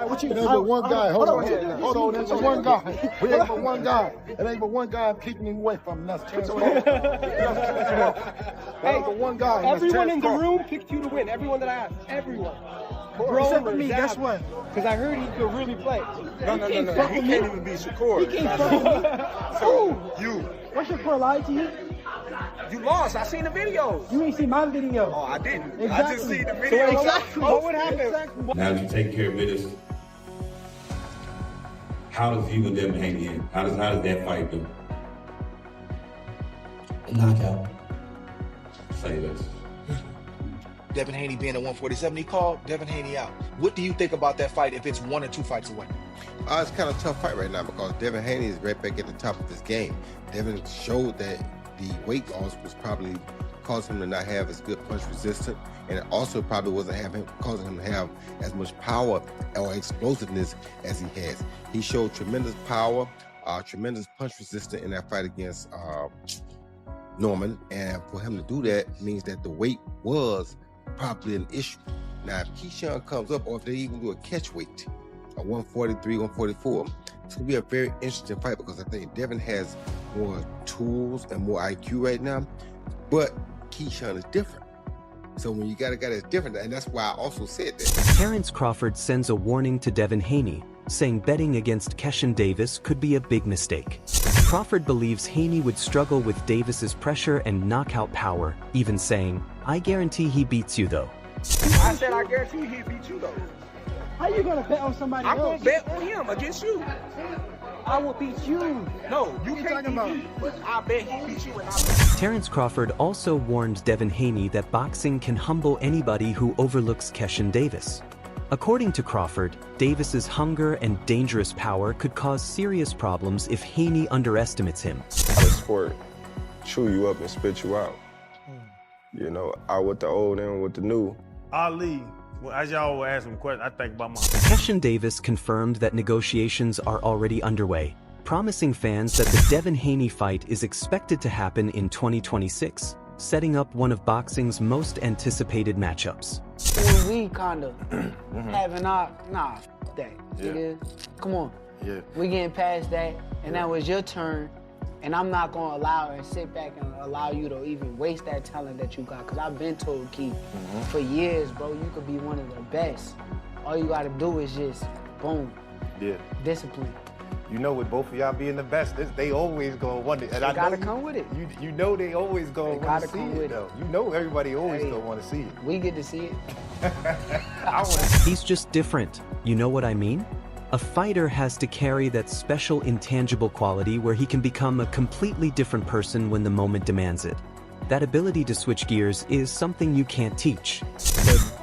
what you? It ain't but one guy. Hold on. It ain't but one guy. We ain't but one guy. It ain't but one guy keeping him away from him. That's Terence Crawford. Hey, but one guy. Everyone in the room picked you to win. Everyone that I asked. Everyone. Except for me, guess what? Because I heard he could really play. No. He can't even be Shakur. He can't fuck with me. So, you. What Shakur lied to you? You lost. I seen the videos. You ain't seen my video. Oh, I didn't. Exactly. I just seen the video. So exactly. What would happen? Exactly. Now that you take care of business, how does you and Devin Haney in? How does that fight do? Knockout. Say this. Devin Haney being at 147, he called Devin Haney out. What do you think about that fight if it's 1 or 2 fights away? It's kind of a tough fight right now because Devin Haney is right back at the top of this game. Devin showed that the weight loss was probably causing him to not have as good punch resistance, and it also probably wasn't causing him to have as much power or explosiveness as he has. He showed tremendous power, tremendous punch resistance in that fight against Norman, and for him to do that means that the weight was probably an issue. Now, if Keyshawn comes up, or if they even do a catch weight, a 143, 144, it's going to be a very interesting fight because I think Devin has more tools and more IQ right now, but Keyshawn is different. So when you got a guy that's different, and that's why I also said that. Terence Crawford sends a warning to Devin Haney, saying betting against Keyshawn Davis could be a big mistake. Crawford believes Haney would struggle with Davis's pressure and knockout power, even saying, "I guarantee he beats you though." I said I guarantee he beat you though. How you gonna bet on somebody I'm else? gonna bet on him against you. I will beat you. No, you can't beat me, but I bet he beat you and I bet. Terence Crawford also warned Devin Haney that boxing can humble anybody who overlooks Keyshawn Davis. According to Crawford, Davis's hunger and dangerous power could cause serious problems if Haney underestimates him. The sport chew you up and spit you out. You know, out with the old and with the new. Ali, well, as y'all were asking questions, I think about my... Keyshawn Davis confirmed that negotiations are already underway, promising fans that the Devin Haney fight is expected to happen in 2026, setting up one of boxing's most anticipated matchups. We kind of having our, that. Yeah. Come on. Yeah. We getting past that, and that was your turn, and I'm not gonna allow and sit back and allow you to even waste that talent that you got, because I've been told, Key, for years, bro, you could be one of the best. All you gotta do is just, boom, discipline. You know, with both of y'all being the best, they always gonna want it. And They I gotta know come with it. You know they always gonna want to see come it, with though. You know everybody always gonna want to see it. We get to see it. He's just different. You know what I mean? A fighter has to carry that special intangible quality where he can become a completely different person when the moment demands it. That ability to switch gears is something you can't teach.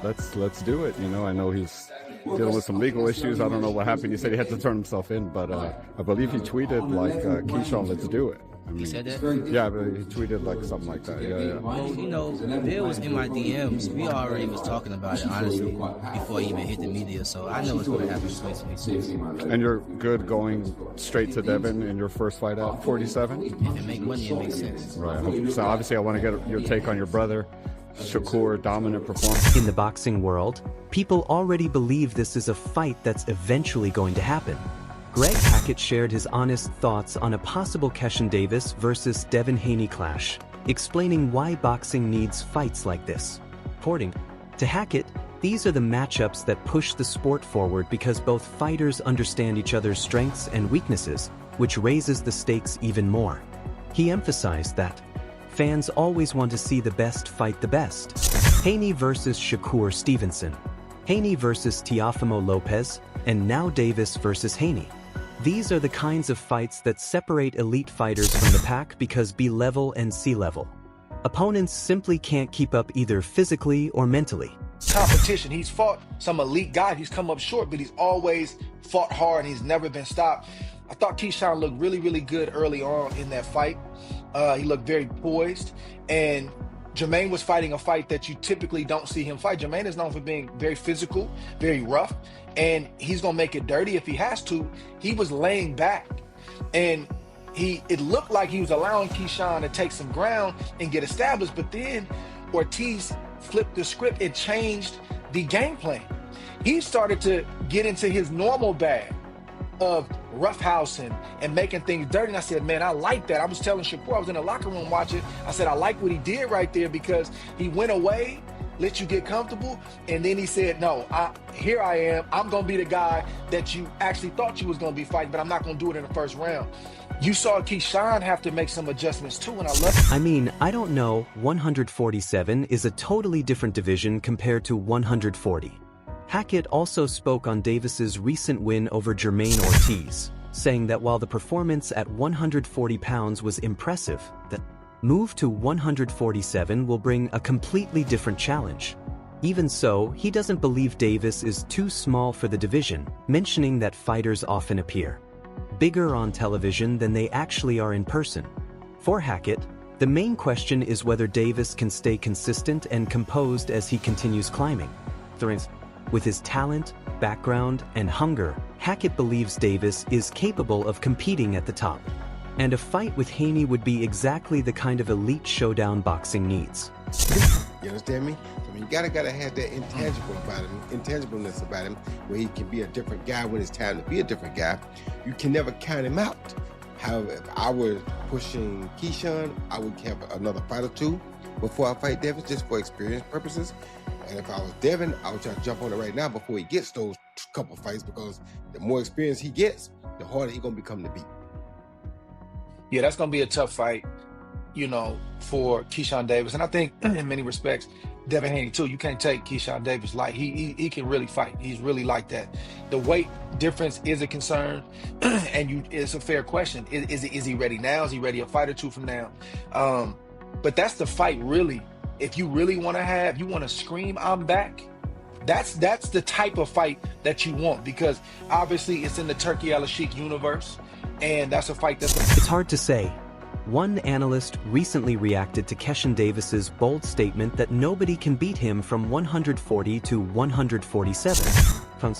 Let's do it. You know, I know he's dealing with some legal issues. I don't know what happened. He said he had to turn himself in, but I believe he tweeted like, Keyshawn, let's do it. I mean, He said that? Yeah, but he tweeted like something like that. Yeah. You know, Bill was in my DMs. We already was talking about it, honestly, before he even hit the media. So I know it's going to happen in 2026. And you're good going straight to Devin in your first fight at 47? If it make money, it makes sense. Right, 100%. Obviously, I want to get your take on your brother, Shakur, dominant performance. In the boxing world, people already believe this is a fight that's eventually going to happen. Greg Hackett shared his honest thoughts on a possible Keyshawn Davis versus Devin Haney clash, explaining why boxing needs fights like this. According to Hackett, these are the matchups that push the sport forward because both fighters understand each other's strengths and weaknesses, which raises the stakes even more. He emphasized that fans always want to see the best fight the best. Haney versus Shakur Stevenson, Haney versus Teofimo Lopez, and now Davis versus Haney. These are the kinds of fights that separate elite fighters from the pack because B level and C level. Opponents simply can't keep up either physically or mentally. Competition. He's fought some elite guys. He's come up short, but he's always fought hard. He's never been stopped. I thought Keyshawn looked really, really good early on in that fight. He looked very poised, and Jermaine was fighting a fight that you typically don't see him fight. Jermaine is known for being very physical, very rough, and he's gonna make it dirty if he has to. He was laying back, and it looked like he was allowing Keyshawn to take some ground and get established, but then Ortiz flipped the script and changed the game plan. he started to get into his normal bag of roughhousing and making things dirty. And I said, man, I like that. I was telling Shakur, I was in the locker room watching. I said, I like what he did right there, because he went away, let you get comfortable, and then he said, no, here I am. I'm going to be the guy that you actually thought you was going to be fighting, but I'm not going to do it in the first round. You saw Keyshawn have to make some adjustments too, and I love it. I mean, I don't know, 147 is a totally different division compared to 140. Hackett also spoke on Davis's recent win over Jermaine Ortiz, saying that while the performance at 140 pounds was impressive, the move to 147 will bring a completely different challenge. Even so, he doesn't believe Davis is too small for the division, mentioning that fighters often appear bigger on television than they actually are in person. For Hackett, the main question is whether Davis can stay consistent and composed as he continues climbing. With his talent, background, and hunger, Hackett believes Davis is capable of competing at the top. And a fight with Haney would be exactly the kind of elite showdown boxing needs. You understand me? I mean, you gotta have that intangibleness about him, where he can be a different guy when it's time to be a different guy. You can never count him out. However, if I were pushing Keyshawn, I would have another fight or two before I fight Davis, just for experience purposes. And if I was Devin, I would try to jump on it right now before he gets those couple fights, because the more experience he gets, the harder he's gonna become to beat. Yeah, that's going to be a tough fight, you know, for Keyshawn Davis. And I think in many respects, Devin Haney too. You can't take Keyshawn Davis light. He can really fight. He's really like that. The weight difference is a concern, and it's a fair question. Is he ready now? Is he ready a fight or two from now? But that's the fight, really. If you really want to have, you want to scream, I'm back. That's the type of fight that you want, because obviously it's in the Turkey Al-Sheikh universe, and that's a fight that's... It's hard to say. One analyst recently reacted to Keyshawn Davis's bold statement that nobody can beat him from 140 to 147.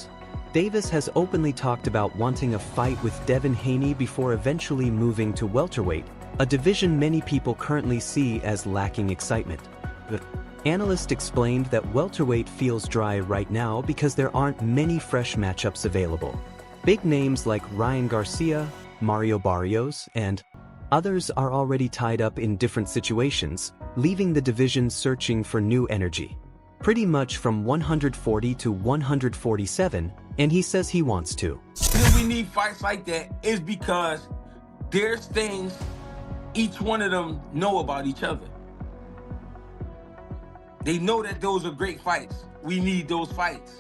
Davis has openly talked about wanting a fight with Devin Haney before eventually moving to welterweight, a division many people currently see as lacking excitement. The analyst explained that welterweight feels dry right now because there aren't many fresh matchups available. Big names like Ryan Garcia, Mario Barrios, and others are already tied up in different situations, leaving the division searching for new energy. Pretty much from 140 to 147, and he says he wants to. The reason we need fights like that is because there's things each one of them know about each other. They know that those are great fights. We need those fights.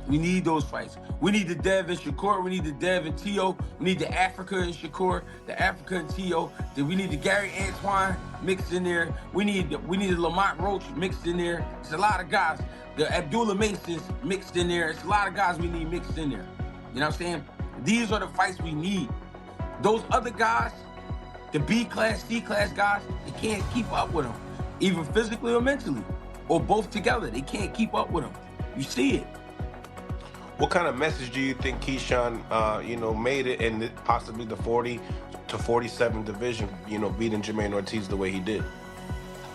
We need those fights. We need the Dev and Shakur. We need the Dev and Tio. We need the Africa and Shakur, the Africa and Tio. Then we need the Gary Antoine mixed in there. We need the Lamont Roach mixed in there. It's a lot of guys. The Abdullah Masons mixed in there. It's a lot of guys we need mixed in there. You know what I'm saying? These are the fights we need. Those other guys, the B class, C class guys, they can't keep up with them, either physically or mentally, or both together. They can't keep up with them. You see it. What kind of message do you think Keyshawn, made it in possibly the 40 to 47 division, beating Jermaine Ortiz the way he did?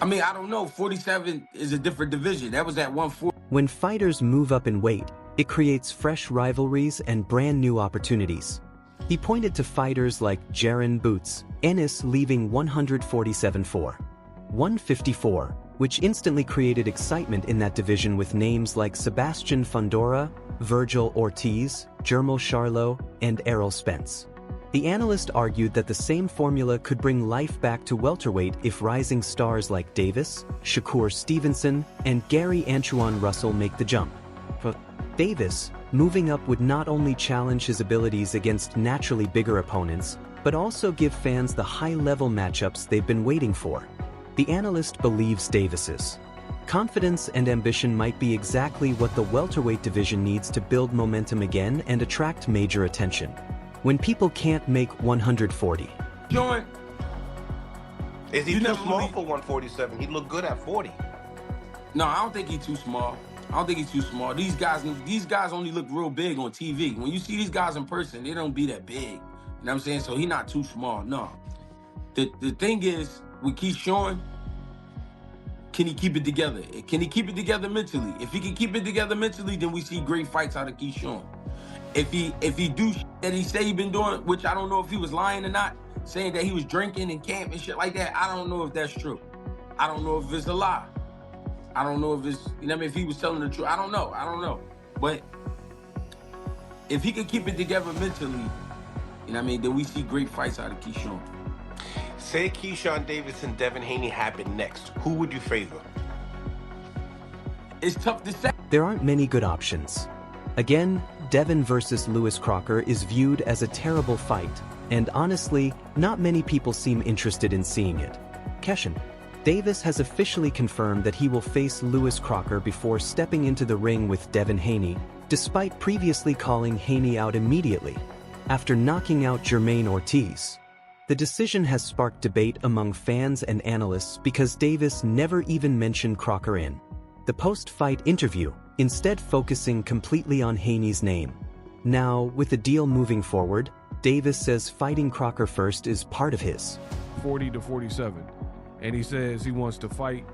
I mean, I don't know. 47 is a different division. That was at 140. When fighters move up in weight, it creates fresh rivalries and brand new opportunities. He pointed to fighters like Jaron Boots, Ennis leaving 147 for 154, which instantly created excitement in that division with names like Sebastian Fundora, Virgil Ortiz, Jermel Charlo, and Errol Spence. The analyst argued that the same formula could bring life back to welterweight if rising stars like Davis, Shakur Stevenson, and Gary Antoine Russell make the jump. For Davis, moving up would not only challenge his abilities against naturally bigger opponents, but also give fans the high-level matchups they've been waiting for. The analyst believes Davis's confidence and ambition might be exactly what the welterweight division needs to build momentum again and attract major attention. When people can't make 140. John, is he too small for 147? He looked good at 40. No, I don't think he's too small. These guys only look real big on TV. When you see these guys in person, they don't be that big. You know what I'm saying? So he's not too small, no. The thing is, with Keyshawn can he keep it together? Can he keep it together mentally? If he can keep it together mentally, then we see great fights out of Keyshawn. If he do that he say he been doing, which I don't know if he was lying or not, saying that he was drinking and camp and shit like that, I don't know if that's true. I don't know if it's a lie. I don't know if it's, you know what I mean, if he was telling the truth. I don't know. But if he can keep it together mentally, you know what I mean, then we see great fights out of Keyshawn. Say Keyshawn Davis and Devin Haney happen next. Who would you favor? It's tough to say. There aren't many good options. Again, Devin versus Lewis Crocker is viewed as a terrible fight, and honestly, not many people seem interested in seeing it. Keyshawn Davis has officially confirmed that he will face Lewis Crocker before stepping into the ring with Devin Haney, despite previously calling Haney out immediately after knocking out Jermaine Ortiz. The decision has sparked debate among fans and analysts because Davis never even mentioned Crocker in the post-fight interview, instead focusing completely on Haney's name. Now, with the deal moving forward, Davis says fighting Crocker first is part of his 40 to 47, and he says he wants to fight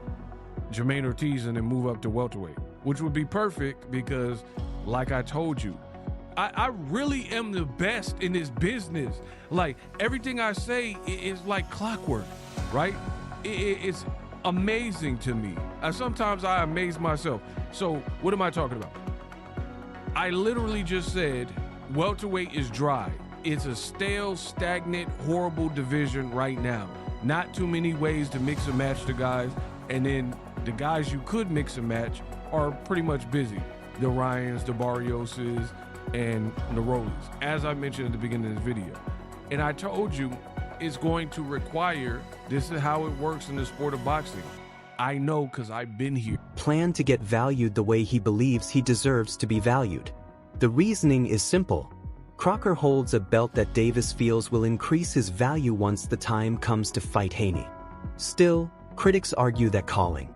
Jermaine Ortiz and then move up to welterweight, which would be perfect because, like I told you, I really am the best in this business. Like, everything I say is like clockwork, right? It's amazing to me. Sometimes I amaze myself. So what am I talking about? I literally just said welterweight is dry. It's a stale, stagnant, horrible division right now. Not too many ways to mix and match the guys, and then the guys you could mix and match are pretty much busy. The Ryans, the Barrioses, and the Rollies, as I mentioned at the beginning of this video. And I told you it's going to require, this is how it works in the sport of boxing. I know because I've been here. Plan to get valued the way he believes he deserves to be valued. The reasoning is simple. Crocker holds a belt that Davis feels will increase his value once the time comes to fight Haney. Still, critics argue that calling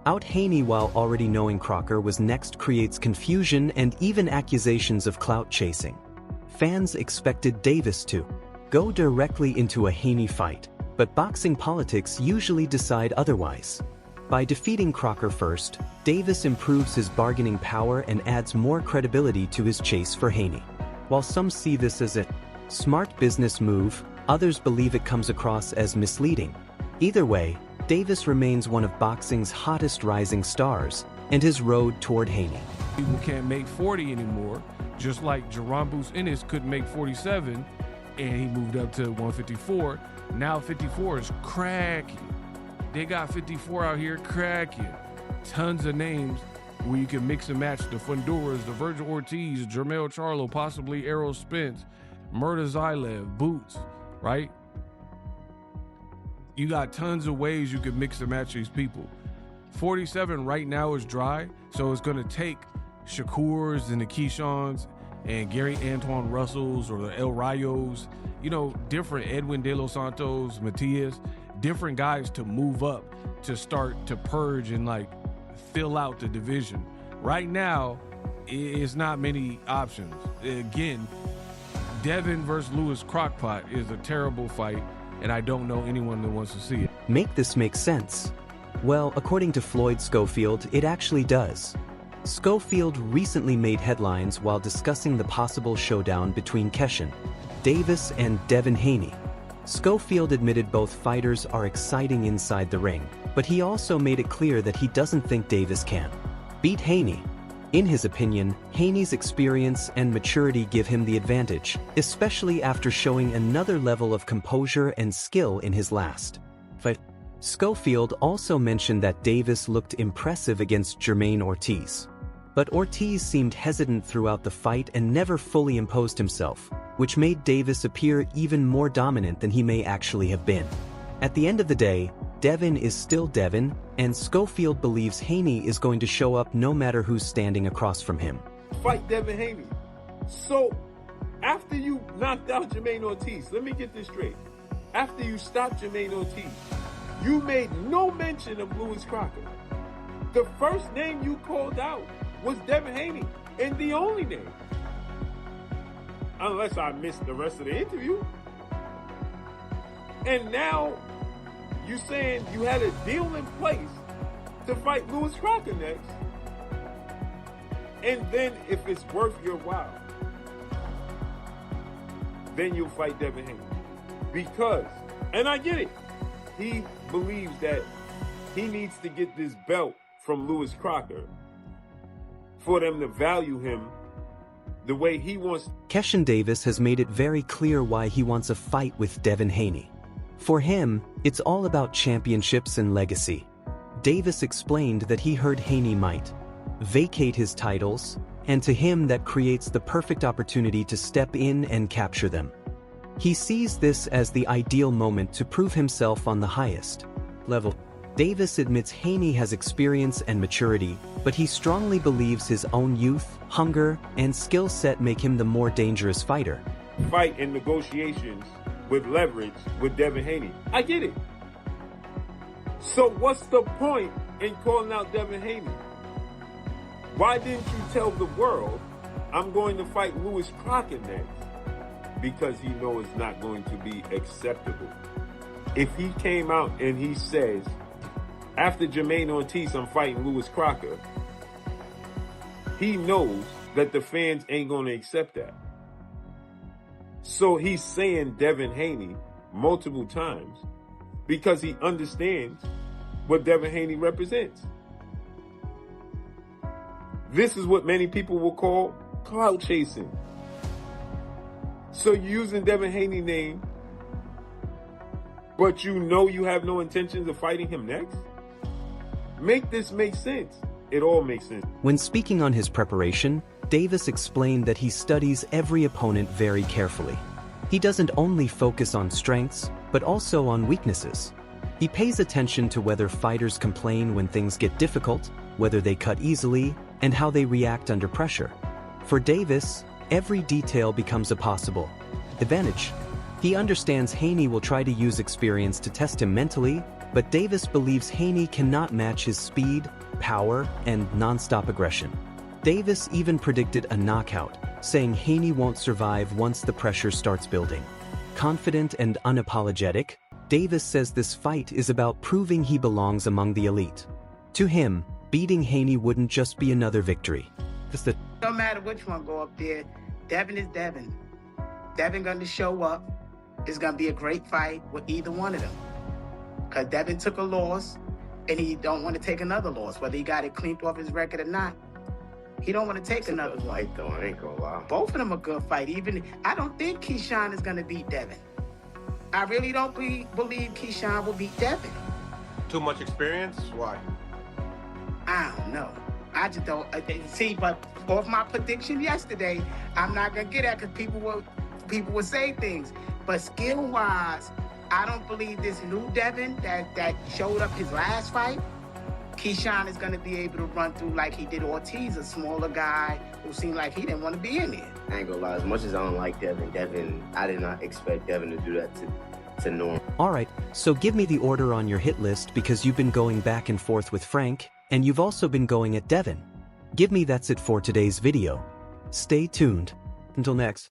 out Haney while already knowing Crocker was next creates confusion and even accusations of clout chasing. Fans expected Davis to go directly into a Haney fight, but boxing politics usually decide otherwise. By defeating Crocker first, Davis improves his bargaining power and adds more credibility to his chase for Haney. While some see this as a smart business move, others believe it comes across as misleading. Either way, Davis remains one of boxing's hottest rising stars, and his road toward Haney. People can't make 40 anymore, just like Jarambus Ennis couldn't make 47, and he moved up to 154. Now 54 is cracking. They got 54 out here cracking. Tons of names where you can mix and match the Funduras, the Virgil Ortiz, Jermell Charlo, possibly Errol Spence, Murda Zylev, Boots, right? You got tons of ways you can mix and match these people. 47 right now is dry, so it's going to take Shakurs and the Keyshawns and Gary Antoine Russells or the El Rayos, you know, different Edwin De Los Santos, Matias, different guys to move up to start to purge and like fill out the division. Right now, it's not many options. Again, Devin versus Lewis Crockpot is a terrible fight, and I don't know anyone that wants to see it. Make this make sense? Well, according to Floyd Schofield, it actually does. Schofield recently made headlines while discussing the possible showdown between Keyshawn Davis and Devin Haney. Schofield admitted both fighters are exciting inside the ring, but he also made it clear that he doesn't think Davis can beat Haney. In his opinion, Haney's experience and maturity give him the advantage, especially after showing another level of composure and skill in his last fight. Schofield also mentioned that Davis looked impressive against Jermaine Ortiz. But Ortiz seemed hesitant throughout the fight and never fully imposed himself, which made Davis appear even more dominant than he may actually have been. At the end of the day, Devin is still Devin, and Schofield believes Haney is going to show up no matter who's standing across from him. Fight Devin Haney. So, after you knocked out Jermaine Ortiz, let me get this straight. After you stopped Jermaine Ortiz, you made no mention of Lewis Crocker. The first name you called out was Devin Haney, and the only name. Unless I missed the rest of the interview. And now, you're saying you had a deal in place to fight Louis Crocker next. And then if it's worth your while, then you'll fight Devin Haney. Because, and I get it, he believes that he needs to get this belt from Louis Crocker for them to value him the way he wants. Keyshawn Davis has made it very clear why he wants a fight with Devin Haney. For him, it's all about championships and legacy. Davis explained that he heard Haney might vacate his titles, and to him that creates the perfect opportunity to step in and capture them. He sees this as the ideal moment to prove himself on the highest level. Davis admits Haney has experience and maturity, but he strongly believes his own youth, hunger, and skill set make him the more dangerous fighter. Fight in negotiations with leverage with Devin Haney. I get it. So what's the point in calling out Devin Haney? Why didn't you tell the world, I'm going to fight Louis Crocker next? Because he knows it's not going to be acceptable. If he came out and he says, after Jermaine Ortiz, I'm fighting Louis Crocker, he knows that the fans ain't going to accept that. So he's saying Devin Haney multiple times because he understands what Devin Haney represents. This is what many people will call clout chasing. So you're using Devin Haney's name, but you know you have no intentions of fighting him next? Make this make sense. It all makes sense. When speaking on his preparation, Davis explained that he studies every opponent very carefully. He doesn't only focus on strengths, but also on weaknesses. He pays attention to whether fighters complain when things get difficult, whether they cut easily, and how they react under pressure. For Davis, every detail becomes a possible advantage. He understands Haney will try to use experience to test him mentally, but Davis believes Haney cannot match his speed, power, and non-stop aggression. Davis even predicted a knockout, saying Haney won't survive once the pressure starts building. Confident and unapologetic, Davis says this fight is about proving he belongs among the elite. To him, beating Haney wouldn't just be another victory. No matter which one go up there, Devin is Devin. Devin going to show up. It's going to be a great fight with either one of them. Because Devin took a loss, and he don't want to take another loss, whether he got it cleaned off his record or not. He don't want to take another fight, though. I ain't gonna lie. Both of them are good fight. Even I don't think Keyshawn is going to beat Devin. I really don't believe Keyshawn will beat Devin. Too much experience? Why? I don't know. I just don't see. But off my prediction yesterday, I'm not gonna get that because people will say things. But skill-wise, I don't believe this new Devin that showed up his last fight. Keyshawn is gonna be able to run through like he did Ortiz, a smaller guy who seemed like he didn't want to be in there. I ain't gonna lie. As much as I don't like Devin, I did not expect Devin to do that to Norm. Alright, so give me the order on your hit list because you've been going back and forth with Frank, and you've also been going at Devin. Give me that's it for today's video. Stay tuned. Until next.